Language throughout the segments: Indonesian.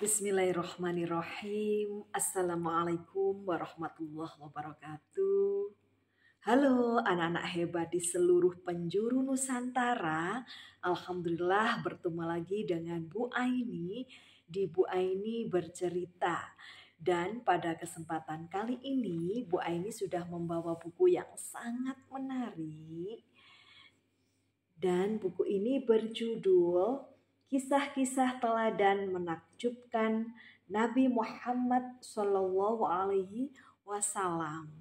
Bismillahirrahmanirrahim. Assalamualaikum warahmatullahi wabarakatuh. Halo anak-anak hebat di seluruh penjuru Nusantara. Alhamdulillah bertemu lagi dengan Bu Aini di Bu Aini Bercerita. Dan pada kesempatan kali ini Bu Aini sudah membawa buku yang sangat menarik. Dan buku ini berjudul Kisah-kisah teladan menakjubkan Nabi Muhammad Shallallahu Alaihi Wasallam.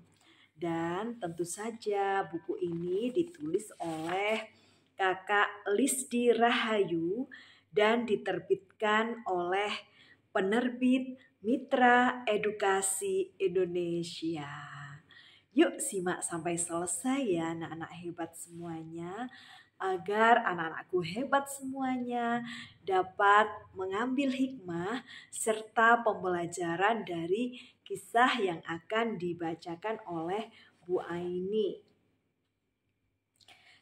Dan tentu saja buku ini ditulis oleh Kakak Lisdi Rahayu dan diterbitkan oleh penerbit Mitra Edukasi Indonesia. Yuk simak sampai selesai ya anak-anak hebat semuanya, agar anak-anakku hebat semuanya dapat mengambil hikmah serta pembelajaran dari kisah yang akan dibacakan oleh Bu Aini.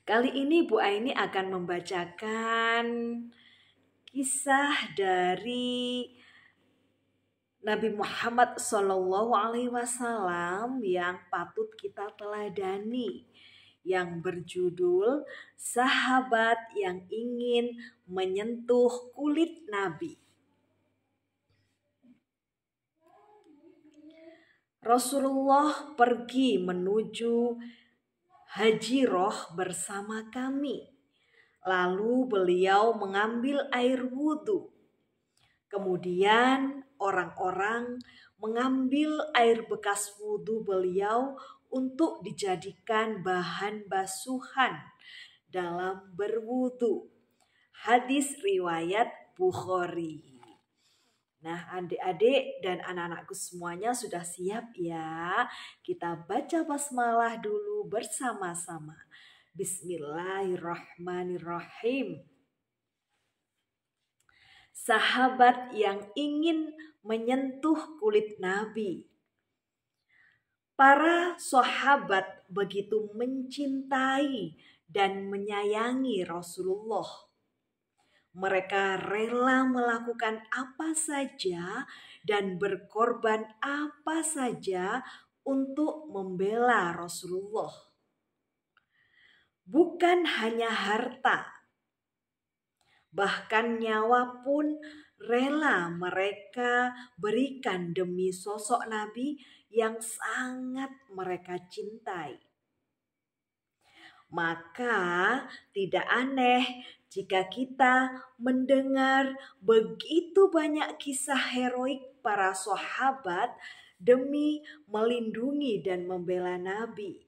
Kali ini Bu Aini akan membacakan kisah dari Nabi Muhammad SAW yang patut kita teladani, yang berjudul Sahabat yang Ingin Menyentuh Kulit Nabi. Rasulullah pergi menuju Hajirah bersama kami. Lalu beliau mengambil air wudhu. Kemudian orang-orang mengambil air bekas wudhu beliau untuk dijadikan bahan basuhan dalam berwudhu. Hadis riwayat Bukhari. Nah, adik-adik dan anak-anakku semuanya sudah siap ya? Kita baca basmalah dulu bersama-sama. Bismillahirrahmanirrahim. Sahabat yang ingin menyentuh kulit Nabi. Para sahabat begitu mencintai dan menyayangi Rasulullah. Mereka rela melakukan apa saja dan berkorban apa saja untuk membela Rasulullah. Bukan hanya harta, bahkan nyawa pun rela mereka berikan demi sosok Nabi yang sangat mereka cintai. Maka tidak aneh jika kita mendengar begitu banyak kisah heroik para sahabat demi melindungi dan membela Nabi.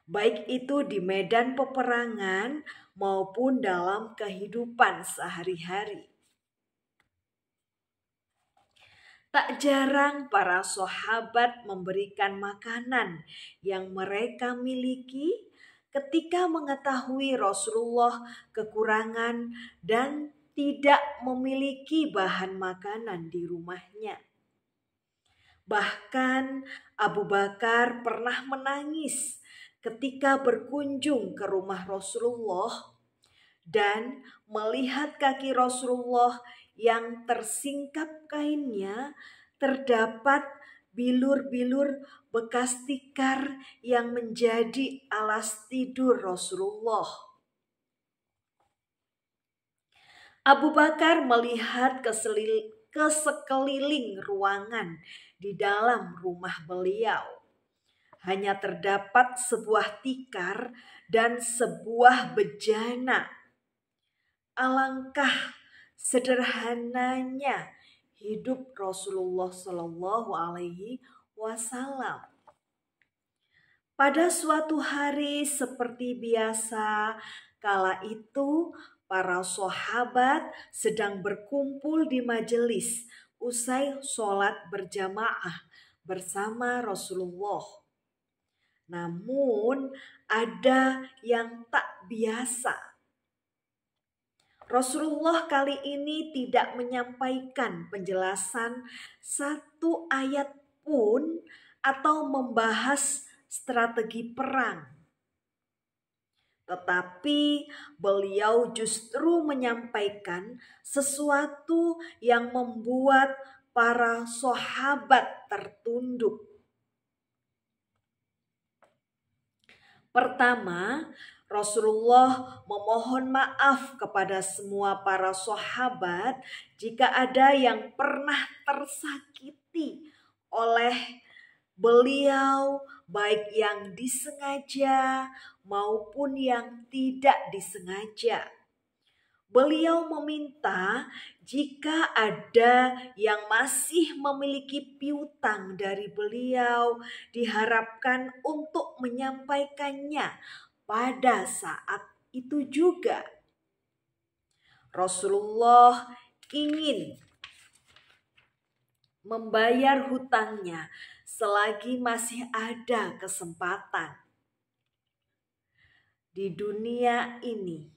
Baik itu di medan peperangan maupun dalam kehidupan sehari-hari. Tak jarang para sahabat memberikan makanan yang mereka miliki ketika mengetahui Rasulullah kekurangan dan tidak memiliki bahan makanan di rumahnya. Bahkan Abu Bakar pernah menangis ketika berkunjung ke rumah Rasulullah dan melihat kaki Rasulullah yang tersingkap kainnya terdapat bilur-bilur bekas tikar yang menjadi alas tidur Rasulullah. Abu Bakar melihat ke sekeliling ruangan di dalam rumah beliau. Hanya terdapat sebuah tikar dan sebuah bejana. Alangkah sederhananya hidup Rasulullah Shallallahu Alaihi Wasallam. Pada suatu hari seperti biasa, kala itu para sahabat sedang berkumpul di majelis usai sholat berjamaah bersama Rasulullah. Namun ada yang tak biasa. Rasulullah kali ini tidak menyampaikan penjelasan satu ayat pun atau membahas strategi perang. Tetapi beliau justru menyampaikan sesuatu yang membuat para sahabat tertunduk. Pertama, Rasulullah memohon maaf kepada semua para sahabat jika ada yang pernah tersakiti oleh beliau, baik yang disengaja maupun yang tidak disengaja. Beliau meminta jika ada yang masih memiliki piutang dari beliau, diharapkan untuk menyampaikannya pada saat itu juga. Rasulullah ingin membayar hutangnya selagi masih ada kesempatan di dunia ini.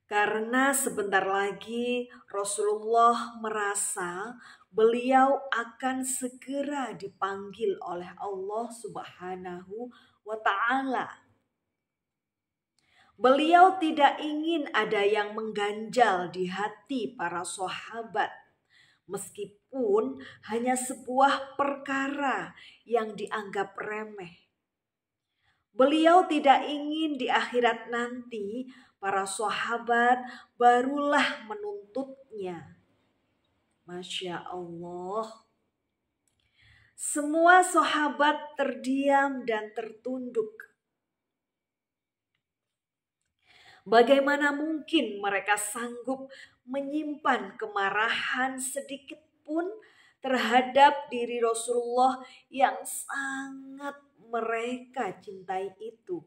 Karena sebentar lagi Rasulullah merasa beliau akan segera dipanggil oleh Allah Subhanahu wa Ta'ala. Beliau tidak ingin ada yang mengganjal di hati para sahabat, meskipun hanya sebuah perkara yang dianggap remeh. Beliau tidak ingin di akhirat nanti para sahabat barulah menuntutnya. Masya Allah. Semua sahabat terdiam dan tertunduk. Bagaimana mungkin mereka sanggup menyimpan kemarahan sedikit pun terhadap diri Rasulullah yang sangat mereka cintai itu.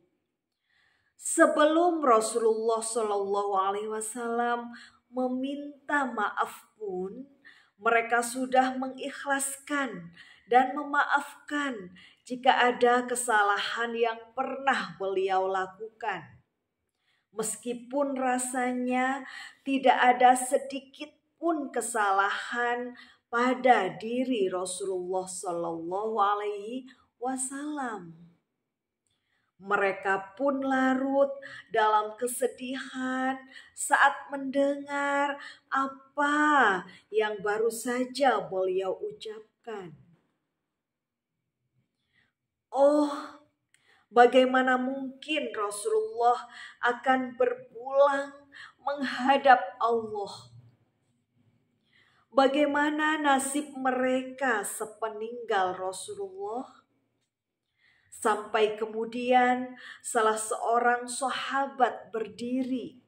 Sebelum Rasulullah Shallallahu Alaihi Wasallam meminta maaf pun, mereka sudah mengikhlaskan dan memaafkan jika ada kesalahan yang pernah beliau lakukan. Meskipun rasanya tidak ada sedikit pun kesalahan pada diri Rasulullah Shallallahu Alaihi Wasallam. Mereka pun larut dalam kesedihan saat mendengar apa yang baru saja beliau ucapkan. Oh, bagaimana mungkin Rasulullah akan berpulang menghadap Allah? Bagaimana nasib mereka sepeninggal Rasulullah? Sampai kemudian salah seorang sahabat berdiri.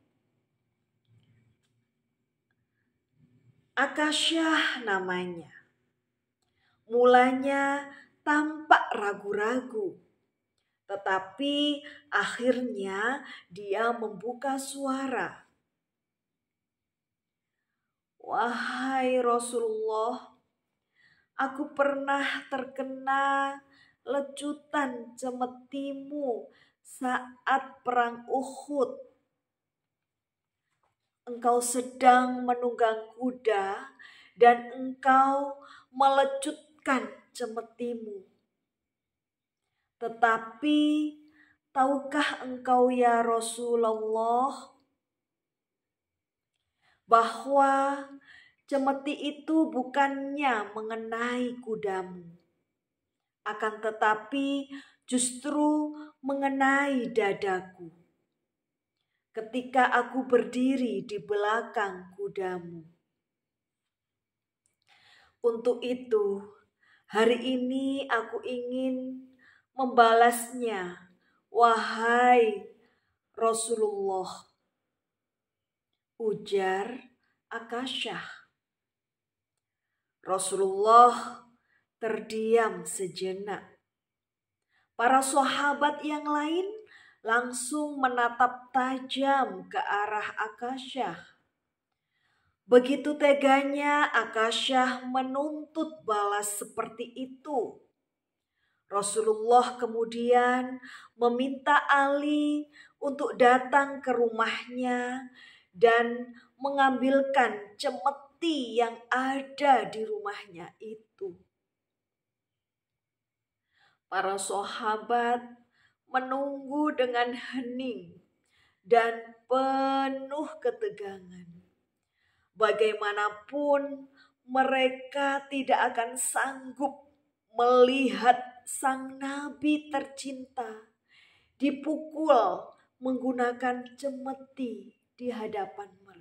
Akasyah namanya. Mulanya tampak ragu-ragu. Tetapi akhirnya dia membuka suara. Wahai Rasulullah, aku pernah terkena lecutan cemetimu saat perang Uhud. Engkau sedang menunggang kuda dan engkau melecutkan cemetimu. Tetapi tahukah engkau ya Rasulullah bahwa cemeti itu bukannya mengenai kudamu, akan tetapi justru mengenai dadaku ketika aku berdiri di belakang kudamu. Untuk itu, hari ini aku ingin membalasnya, wahai Rasulullah, ujar Akasyah. Rasulullah terdiam sejenak. Para sahabat yang lain langsung menatap tajam ke arah Akasyah. Begitu teganya Akasyah menuntut balas seperti itu. Rasulullah kemudian meminta Ali untuk datang ke rumahnya dan mengambilkan cemeti yang ada di rumahnya itu. Para sahabat menunggu dengan hening dan penuh ketegangan. Bagaimanapun mereka tidak akan sanggup melihat sang nabi tercinta dipukul menggunakan cemeti di hadapan mereka.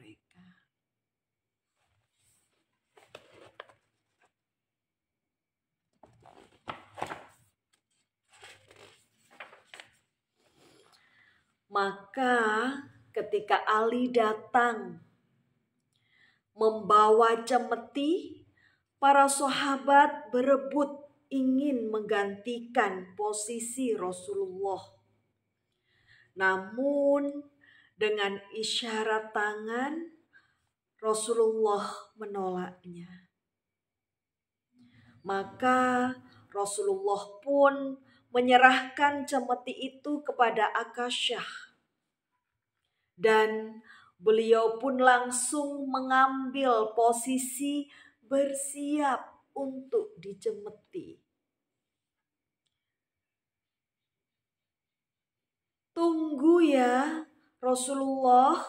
Maka ketika Ali datang membawa cemeti, para sahabat berebut ingin menggantikan posisi Rasulullah. Namun dengan isyarat tangan Rasulullah menolaknya. Maka Rasulullah pun menyerahkan cemeti itu kepada Akasyah. Dan beliau pun langsung mengambil posisi bersiap untuk dicemeti. Tunggu ya Rasulullah.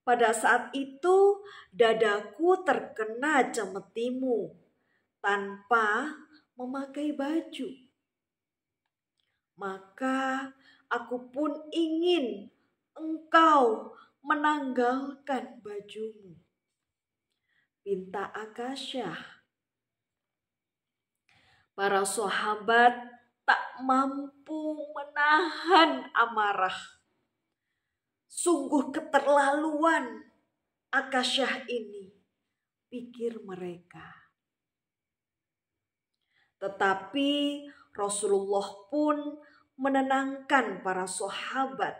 Pada saat itu dadaku terkena cemetimu tanpa memakai baju. Maka aku pun ingin engkau menanggalkan bajumu, pinta Akasyah. Para sahabat tak mampu menahan amarah. Sungguh keterlaluan Akasyah ini, pikir mereka. Tetapi Rasulullah pun menenangkan para sahabat.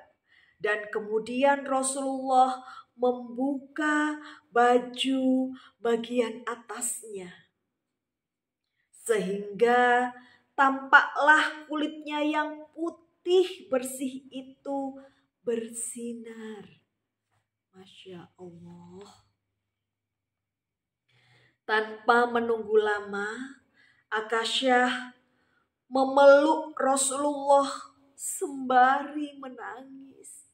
Dan kemudian Rasulullah membuka baju bagian atasnya. Sehingga tampaklah kulitnya yang putih bersih itu bersinar. Masya Allah. Tanpa menunggu lama, Akasyah memeluk Rasulullah sembari menangis.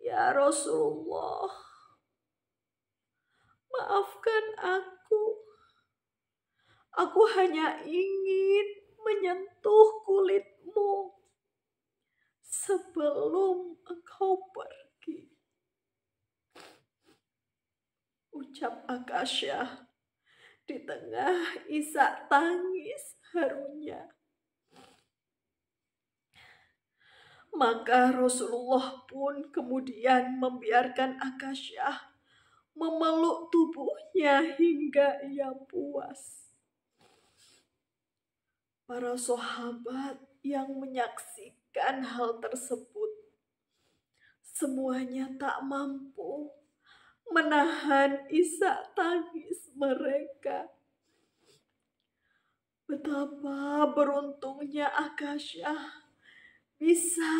Ya Rasulullah, maafkan aku. Aku hanya ingin menyentuh kulitmu sebelum engkau pergi. Ucap Akasyah di tengah isak tangis harunya. Maka Rasulullah pun kemudian membiarkan Akasyah memeluk tubuhnya hingga ia puas. Para sahabat yang menyaksikan hal tersebut semuanya tak mampu menahan isak tangis mereka. Betapa beruntungnya Akasyah bisa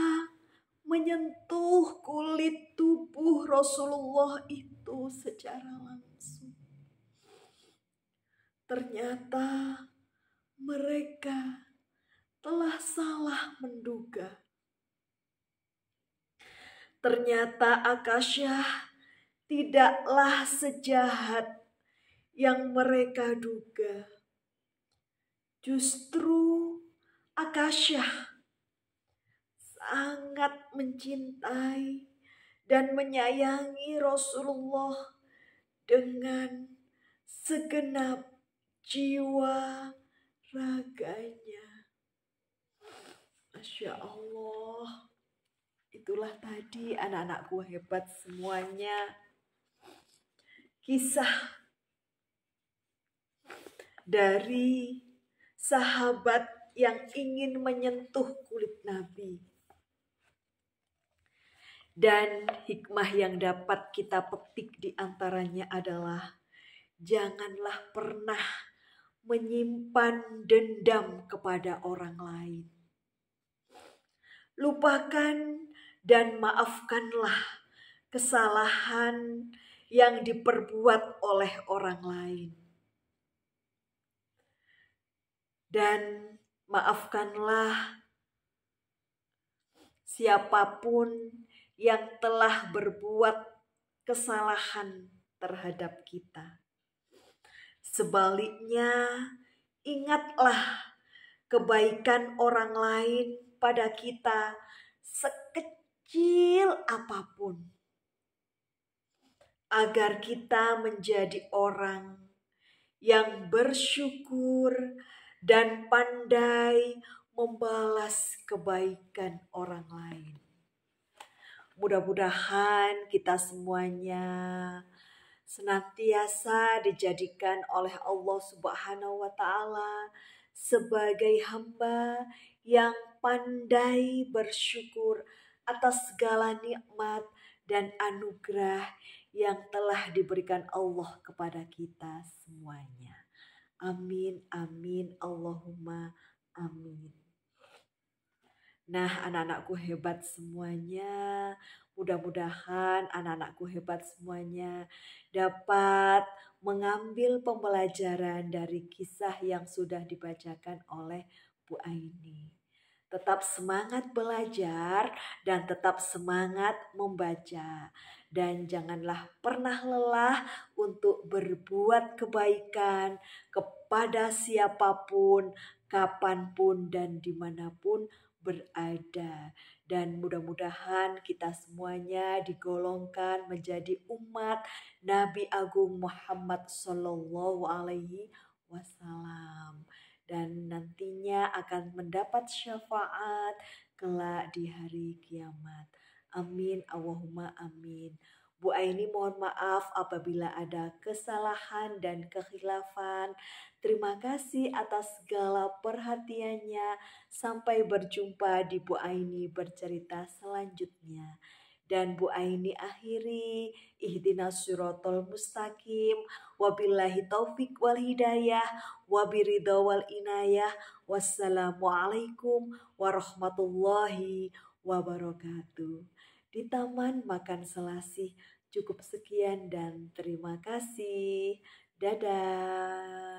menyentuh kulit tubuh Rasulullah itu secara langsung. Ternyata mereka telah salah menduga. Ternyata Akasyah tidaklah sejahat yang mereka duga. Justru Akasyah sangat mencintai dan menyayangi Rasulullah dengan segenap jiwa raganya. Masya Allah. Itulah tadi anak-anakku hebat semuanya. Kisah dari sahabat yang ingin menyentuh kulit Nabi. Dan hikmah yang dapat kita petik di antaranya adalah janganlah pernah menyimpan dendam kepada orang lain. Lupakan dan maafkanlah kesalahan yang diperbuat oleh orang lain. Dan maafkanlah siapapun yang telah berbuat kesalahan terhadap kita. Sebaliknya, ingatlah kebaikan orang lain pada kita sekecil apapun, agar kita menjadi orang yang bersyukur dan pandai membalas kebaikan orang lain. Mudah-mudahan kita semuanya senantiasa dijadikan oleh Allah Subhanahu wa Ta'ala sebagai hamba yang pandai bersyukur atas segala nikmat dan anugerah yang telah diberikan Allah kepada kita semuanya. Amin, amin, Allahumma amin. Nah, anak-anakku hebat semuanya. Mudah-mudahan anak-anakku hebat semuanya dapat mengambil pembelajaran dari kisah yang sudah dibacakan oleh Bu Aini. Tetap semangat belajar dan tetap semangat membaca. Dan janganlah pernah lelah untuk berbuat kebaikan kepada siapapun, kapanpun, dan dimanapun berada. Dan mudah-mudahan kita semuanya digolongkan menjadi umat Nabi Agung Muhammad Sallallahu Alaihi Wasallam, dan nantinya akan mendapat syafaat kelak di hari kiamat. Amin, Allahumma amin. Bu Aini mohon maaf apabila ada kesalahan dan kekhilafan. Terima kasih atas segala perhatiannya. Sampai berjumpa di Bu Aini bercerita selanjutnya. Dan Bu Aini akhiri, ihdinas siratal mustaqim, wabillahi taufik wal hidayah, wabiridha wal inayah, wassalamualaikum warahmatullahi wabarakatuh. Di Taman Makan Selasih cukup sekian dan terima kasih. Dadah.